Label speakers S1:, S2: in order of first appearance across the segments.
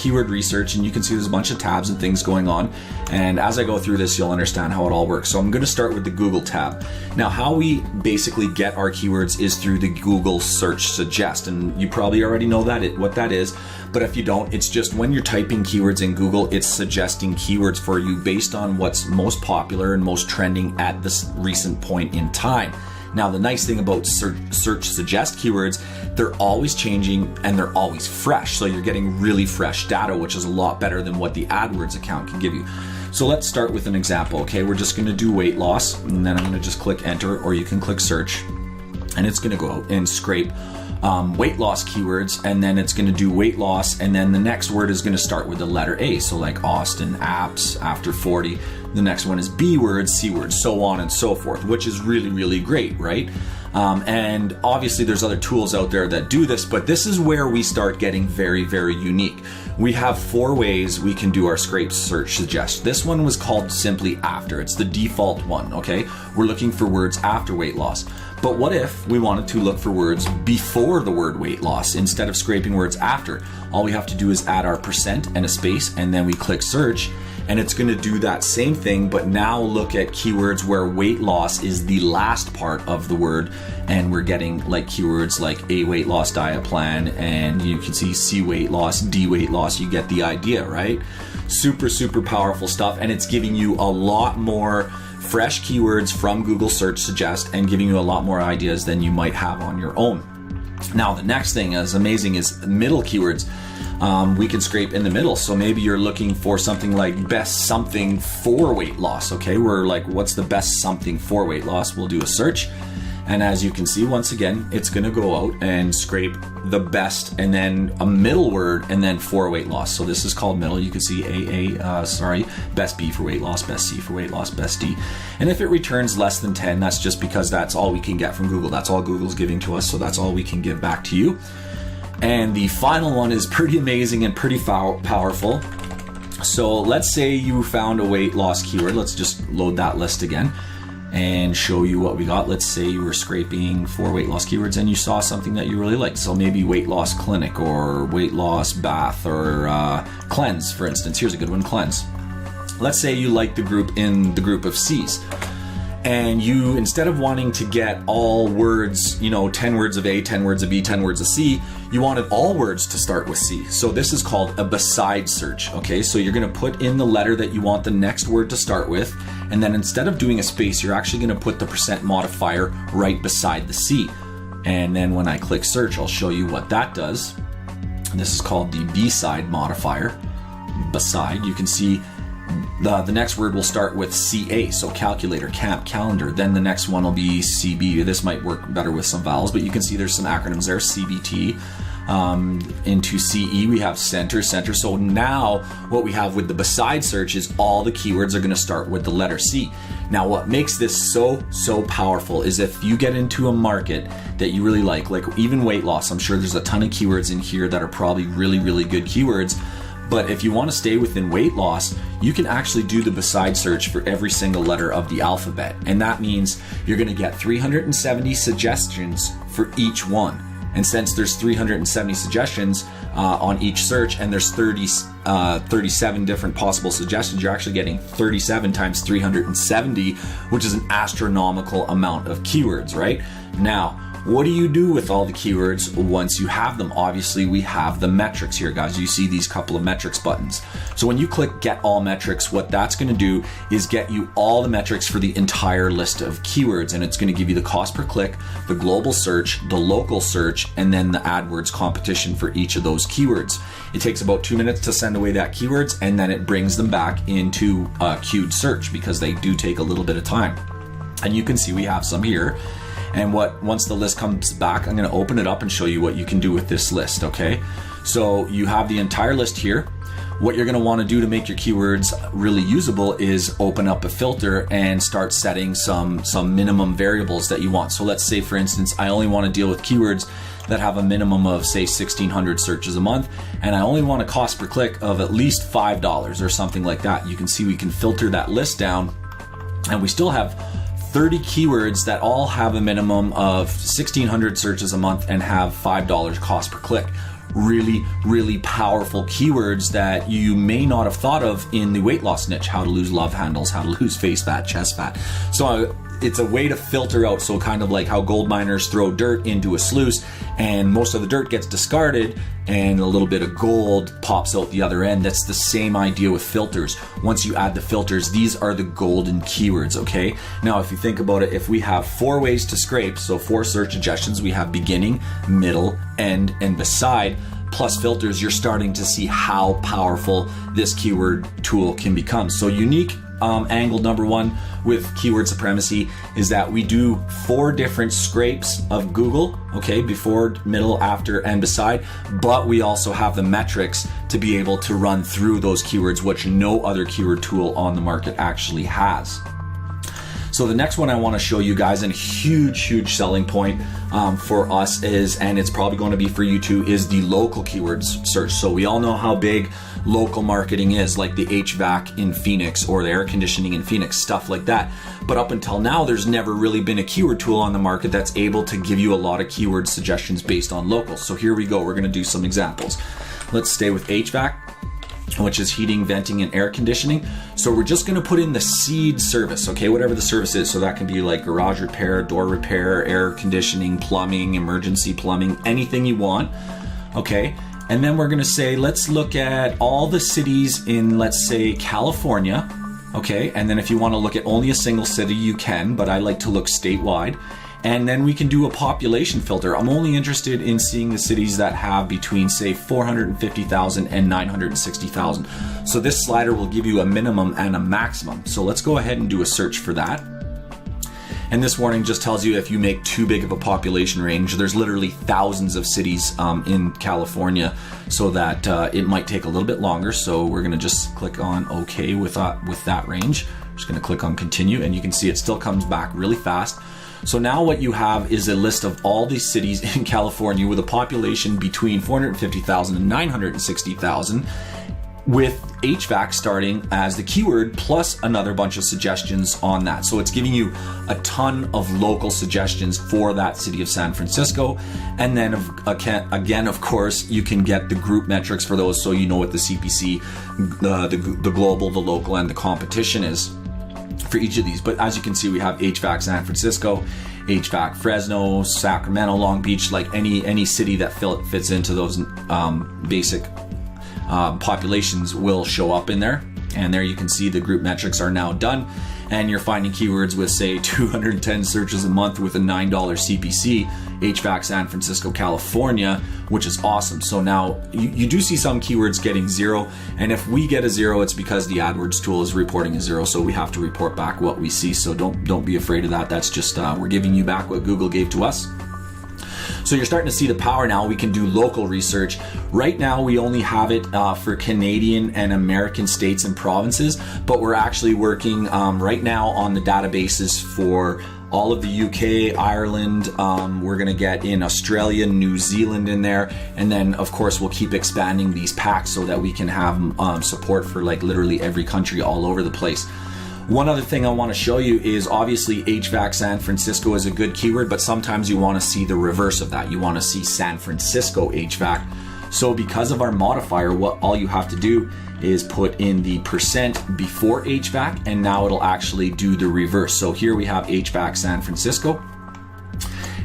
S1: keyword research, and you can see there's a bunch of tabs and things going on. And as I go through this, you'll understand how it all works. So I'm going to start with the Google tab. Now, how we basically get our keywords is through the Google Search Suggest, and you probably already know what that is. But if you don't, it's just when you're typing keywords in Google, it's suggesting keywords for you based on what's most popular and most trending at this recent point in time. Now, the nice thing about search suggest keywords, they're always changing and they're always fresh. So you're getting really fresh data, which is a lot better than what the AdWords account can give you. So let's start with an example. Okay, we're just going to do weight loss, and then I'm going to just click enter, or you can click search, and it's going to go out and scrape weight loss keywords, and then it's going to do weight loss, and then the next word is going to start with the letter A. So like Austin, apps, after 40. The next one is B words, C words, so on and so forth, which is really, really great, right? And obviously there's other tools out there that do this, but this is where we start getting very, very unique. We have 4 ways we can do our scrape search suggest. This one was called simply after. It's the default one, okay? We're looking for words after weight loss. But what if we wanted to look for words before the word weight loss instead of scraping words after? All we have to do is add our percent and a space, and then we click search, and it's going to do that same thing, but now look at keywords where weight loss is the last part of the word, and we're getting like keywords like A weight loss diet plan, and you can see C weight loss, D weight loss. You get the idea, right? Super, super powerful stuff, and it's giving you a lot more fresh keywords from Google Search Suggest and giving you a lot more ideas than you might have on your own. Now, the next thing is amazing is middle keywords. We can scrape in the middle. So maybe you're looking for something like best something for weight loss. Okay, we're like, what's the best something for weight loss? We'll do a search. And as you can see, once again, it's going to go out and scrape the best and then a middle word and then for weight loss. So this is called middle. You can see best B for weight loss, best C for weight loss, best D. And if it returns less than 10, that's just because that's all we can get from Google. That's all Google's giving to us. So that's all we can give back to you. And the final one is pretty amazing and pretty powerful. So let's say you found a weight loss keyword. Let's just load that list again and show you what we got. Let's say you were scraping for weight loss keywords and you saw something that you really liked. So maybe weight loss clinic or weight loss bath or cleanse, for instance. Here's a good one, cleanse. Let's say you like the group in the group of C's. And you, instead of wanting to get all words, 10 words of A, 10 words of B, 10 words of C, you wanted all words to start with C. So this is called a beside search, okay? So you're gonna put in the letter that you want the next word to start with, and then instead of doing a space, you're actually gonna put the percent modifier right beside the C. And then when I click search, I'll show you what that does. This is called the beside modifier. Beside, you can see the next word will start with CA, so calculator, camp, calendar. Then the next one will be CB. This might work better with some vowels, but you can see there's some acronyms there, CBT. Into CE, we have center. So now what we have with the beside search is all the keywords are going to start with the letter C. Now, what makes this so powerful is if you get into a market that you really like even weight loss, I'm sure there's a ton of keywords in here that are probably really, really good keywords. But if you want to stay within weight loss, you can actually do the beside search for every single letter of the alphabet. And that means you're going to get 370 suggestions for each one. And since there's 370 suggestions on each search and there's 37 different possible suggestions, you're actually getting 37 times 370, which is an astronomical amount of keywords, right? Now, what do you do with all the keywords once you have them? Obviously, we have the metrics here, guys. You see these couple of metrics buttons. So when you click Get All Metrics, what that's going to do is get you all the metrics for the entire list of keywords, and it's going to give you the cost per click, the global search, the local search, and then the AdWords competition for each of those keywords. It takes about 2 minutes to send away that keywords, and then it brings them back into queued search because they do take a little bit of time. And you can see we have some here. And once the list comes back, I'm going to open it up and show you what you can do with this list, okay? So you have the entire list here. What you're going to want to do to make your keywords really usable is open up a filter and start setting some minimum variables that you want. So let's say, for instance, I only want to deal with keywords that have a minimum of, say, 1,600 searches a month, and I only want a cost per click of at least $5 or something like that. You can see we can filter that list down, and we still have 30 keywords that all have a minimum of 1,600 searches a month and have $5 cost per click. really, really powerful keywords that you may not have thought of in the weight loss niche. How to lose love handles, how to lose face fat, chest fat. So it's a way to filter out, so kind of like how gold miners throw dirt into a sluice and most of the dirt gets discarded and a little bit of gold pops out the other end. That's the same idea with filters. Once you add the filters, these are the golden keywords, okay? Now, if you think about it, if we have 4 ways to scrape, so 4 search suggestions, we have beginning, middle, end, and beside, plus filters, you're starting to see how powerful this keyword tool can become. So unique angle number 1 with Keyword Supremacy is that we do 4 different scrapes of Google, okay, before, middle, after, and beside, but we also have the metrics to be able to run through those keywords, which no other keyword tool on the market actually has. So the next one I want to show you guys, and huge selling point for us is, and it's probably going to be for you too, is the local keywords search. So we all know how big local marketing is, like the HVAC in Phoenix or the air conditioning in Phoenix, stuff like that. But up until now, there's never really been a keyword tool on the market that's able to give you a lot of keyword suggestions based on local. So here we go, we're going to do some examples. Let's stay with HVAC, which is heating, venting, and air conditioning. So we're just gonna put in the seed service, okay, whatever the service is. So that can be like garage repair, door repair, air conditioning, plumbing, emergency plumbing, anything you want, okay? And then we're gonna say, let's look at all the cities in, let's say, California, okay? And then if you wanna look at only a single city, you can, but I like to look statewide. And then we can do a population filter. I'm only interested in seeing the cities that have between, say, 450,000 and 960,000. So this slider will give you a minimum and a maximum. So let's go ahead and do a search for that. And this warning just tells you if you make too big of a population range, there's literally thousands of cities in California, so that it might take a little bit longer. So we're gonna just click on OK with that range. I'm just gonna click on continue, and you can see it still comes back really fast. So now what you have is a list of all these cities in California with a population between 450,000 and 960,000, with HVAC starting as the keyword plus another bunch of suggestions on that. So it's giving you a ton of local suggestions for that city of San Francisco. And then again, of course, you can get the group metrics for those, so you know what the CPC, the global, the local, and the competition is for each of these. But as you can see, we have HVAC San Francisco, HVAC Fresno, Sacramento, Long Beach, like any city that fits into those basic populations will show up in there. And there you can see the group metrics are now done, and you're finding keywords with, say, 210 searches a month with a $9 CPC, HVAC San Francisco, California, which is awesome. So now you do see some keywords getting 0, and if we get a 0, it's because the AdWords tool is reporting a 0, so we have to report back what we see. So don't be afraid of that. That's just we're giving you back what Google gave to us. So you're starting to see the power now. We can do local research. Right now, we only have it for Canadian and American states and provinces, but we're actually working right now on the databases for all of the UK, Ireland. We're gonna get in Australia, New Zealand in there. And then of course, we'll keep expanding these packs so that we can have support for like literally every country all over the place. One other thing I want to show you is obviously HVAC San Francisco is a good keyword, but sometimes you want to see the reverse of that. You want to see San Francisco HVAC. So because of our modifier, what all you have to do is put in the % before HVAC, and now it'll actually do the reverse. So here we have HVAC San Francisco,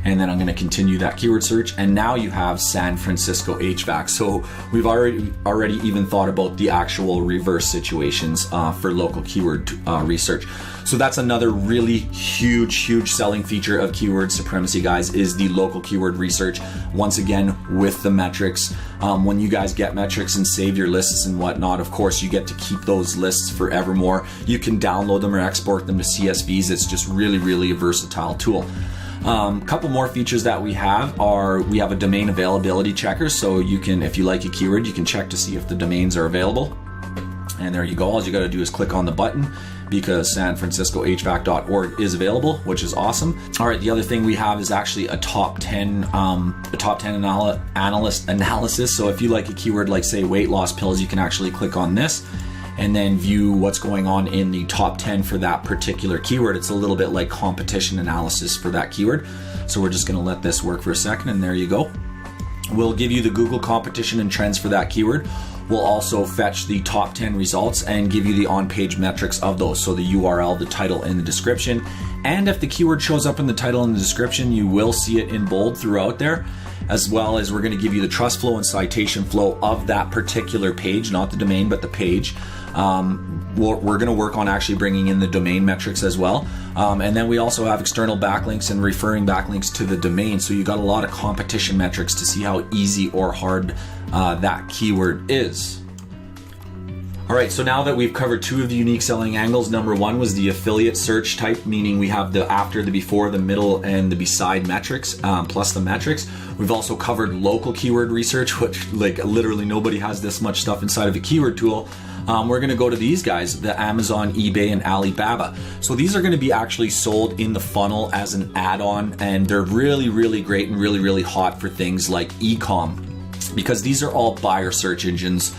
S1: and then I'm going to continue that keyword search, and now you have San Francisco HVAC. So we've already even thought about the actual reverse situations for local keyword research. So that's another really huge selling feature of Keyword Supremacy, guys, is the local keyword research. Once again, with the metrics. When you guys get metrics and save your lists and whatnot, of course, you get to keep those lists forevermore. You can download them or export them to CSVs. It's just really a versatile tool. Couple more features that we have are, we have a domain availability checker. So you can, if you like a keyword, you can check to see if the domains are available. And there you go. All you got to do is click on the button, because sanfranciscohvac.org is available, which is awesome. All right, the other thing we have is actually a top 10 analyst analysis. So if you like a keyword like, say, weight loss pills, you can actually click on this and then view what's going on in the top 10 for that particular keyword. It's a little bit like competition analysis for that keyword. So we're just gonna let this work for a second, and there you go. will give you the Google competition and trends for that keyword. We'll also fetch the top 10 results and give you the on-page metrics of those. So the URL, the title, and the description. And if the keyword shows up in the title and the description, you will see it in bold throughout there, as well as we're going to give you the trust flow and citation flow of that particular page, not the domain, but the page. We're going to work on actually bringing in the domain metrics as well. And then we also have external backlinks and referring backlinks to the domain. So you got a lot of competition metrics to see how easy or hard that keyword is. All right, so now that we've covered two of the unique selling angles, number one was the affiliate search type, meaning we have the after, the before, the middle, and the beside metrics, plus the metrics. We've also covered local keyword research, which like literally nobody has this much stuff inside of a keyword tool. We're gonna go to these guys, the Amazon, eBay, and Alibaba. So these are gonna be actually sold in the funnel as an add-on, and they're really, really great and really, really hot for things like e-com, because these are all buyer search engines.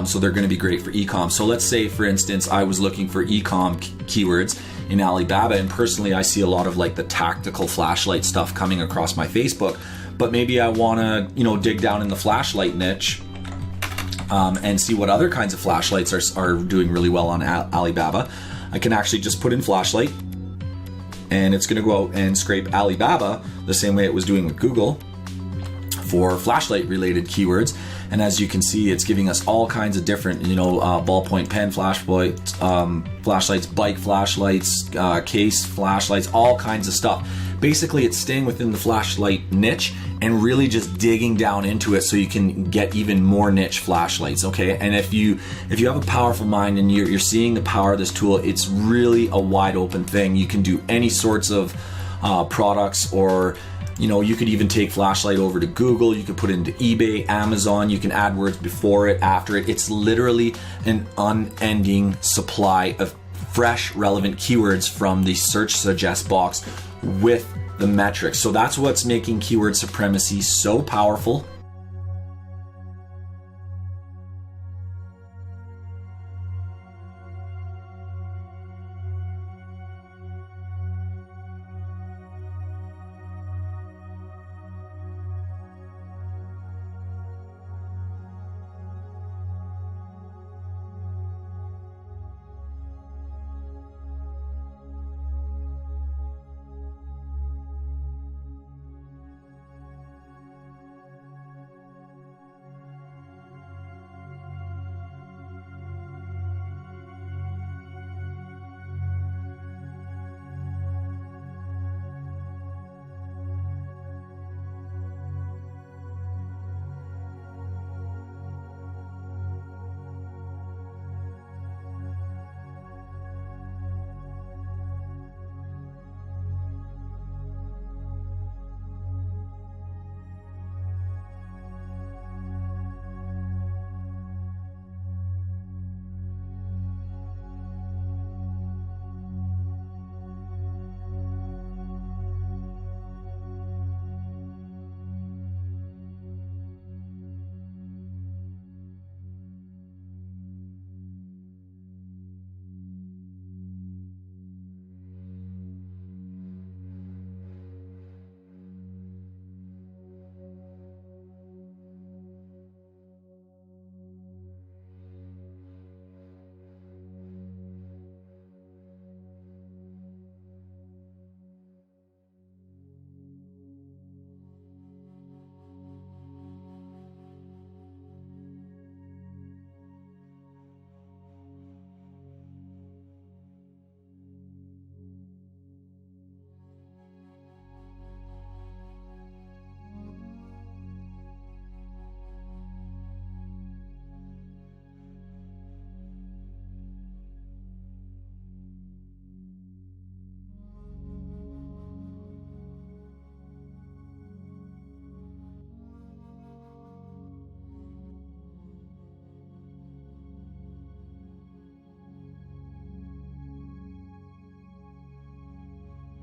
S1: So they're going to be great for e-com. So let's say, for instance, I was looking for e-com keywords in Alibaba, and personally I see a lot of like the tactical flashlight stuff coming across my Facebook, but maybe I want to, dig down in the flashlight niche and see what other kinds of flashlights are doing really well on Alibaba. I can actually just put in flashlight, and it's going to go out and scrape Alibaba the same way it was doing with Google for flashlight related keywords. And as you can see, it's giving us all kinds of different, ballpoint pen flashlights, bike flashlights, case flashlights, all kinds of stuff. Basically, it's staying within the flashlight niche and really just digging down into it so you can get even more niche flashlights, okay? And if you have a powerful mind and you're seeing the power of this tool, it's really a wide open thing. You can do any sorts of products, or you could even take flashlight over to Google. You could put it into eBay, Amazon. You can add words before it, after it. It's literally an unending supply of fresh, relevant keywords from the search suggest box with the metrics. So that's what's making Keyword Supremacy so powerful